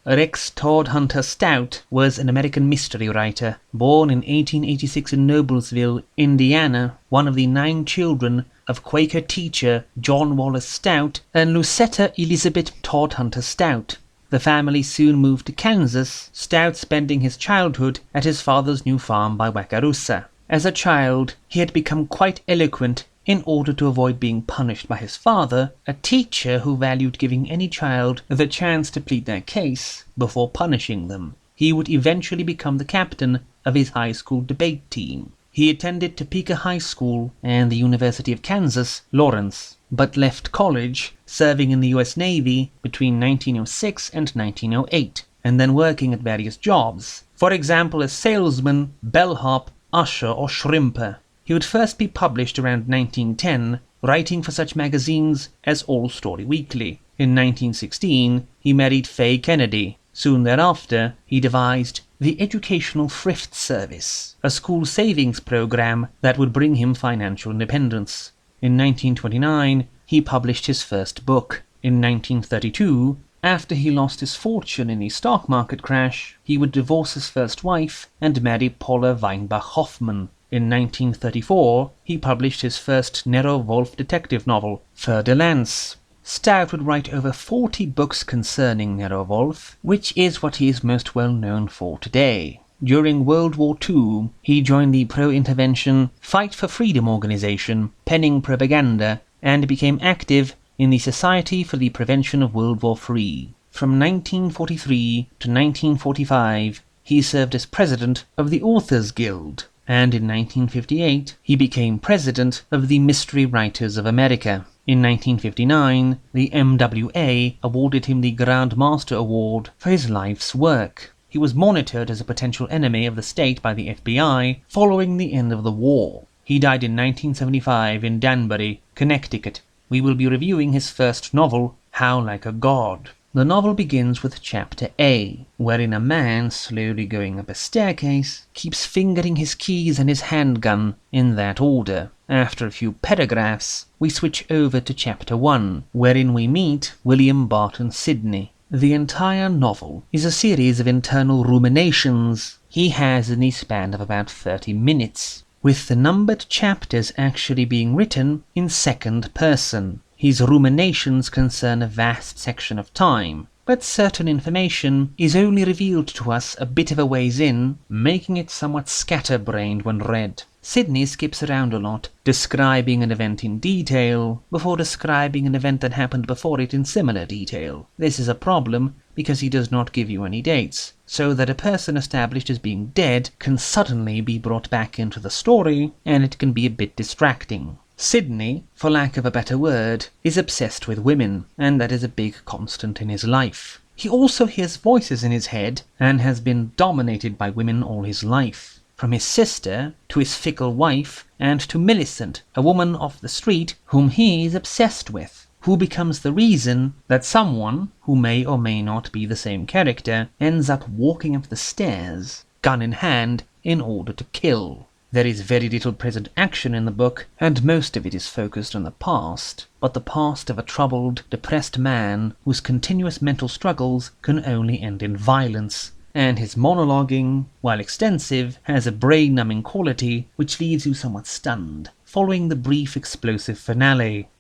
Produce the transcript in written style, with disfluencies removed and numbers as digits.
Rex Todd Hunter Stout was an American mystery writer, born in 1886 in Noblesville, Indiana, one of the 9 children of Quaker teacher John Wallace Stout and Lucetta Elizabeth Todd Hunter Stout. The family soon moved to Kansas, Stout spending his childhood at his father's new farm by Wakarusa. As a child, he had become quite eloquent in order to avoid being punished by his father, a teacher who valued giving any child the chance to plead their case before punishing them. He would eventually become the captain of his high school debate team. He attended Topeka High School and the University of Kansas, Lawrence, but left college, serving in the U.S. Navy between 1906 and 1908, and then working at various jobs, for example as salesman, bellhop, usher or shrimper. He would first be published around 1910, writing for such magazines as All Story Weekly. In 1916, he married Faye Kennedy. Soon thereafter, he devised the Educational Thrift Service, a school savings program that would bring him financial independence. In 1929, he published his first book. In 1932, after he lost his fortune in the stock market crash, he would divorce his first wife and marry Paula Weinbach Hoffman. In 1934, he published his first Nero Wolfe detective novel, Fer de Lance. Stout would write over 40 books concerning Nero Wolfe, which is what he is most well known for today. During World War II, he joined the pro-intervention Fight for Freedom organization, penning propaganda, and became active in the Society for the Prevention of World War III. From 1943 to 1945, he served as president of the Authors Guild, and in 1958 he became president of the Mystery Writers of America. In 1959, the MWA awarded him the Grand Master Award for his life's work. He was monitored as a potential enemy of the state by the FBI following the end of the war. He died in 1975 in Danbury, Connecticut. We will be reviewing his first novel, How Like a God. The novel begins with Chapter A, wherein a man slowly going up a staircase keeps fingering his keys and his handgun in that order. After a few paragraphs, we switch over to Chapter 1, wherein we meet William Barton Sidney. The entire novel is a series of internal ruminations he has in the span of about 30 minutes, with the numbered chapters actually being written in second person. His ruminations concern a vast section of time, but certain information is only revealed to us a bit of a ways in, making it somewhat scatterbrained when read. Sidney skips around a lot, describing an event in detail, before describing an event that happened before it in similar detail. This is a problem because he does not give you any dates, so that a person established as being dead can suddenly be brought back into the story, and it can be a bit distracting. Sidney, for lack of a better word, is obsessed with women, and that is a big constant in his life. He also hears voices in his head, and has been dominated by women all his life. From his sister, to his fickle wife, and to Millicent, a woman off the street whom he is obsessed with, who becomes the reason that someone, who may or may not be the same character, ends up walking up the stairs, gun in hand, in order to kill. There is very little present action in the book, and most of it is focused on the past, but the past of a troubled, depressed man whose continuous mental struggles can only end in violence, and his monologuing, while extensive, has a brain-numbing quality which leaves you somewhat stunned, following the brief explosive finale.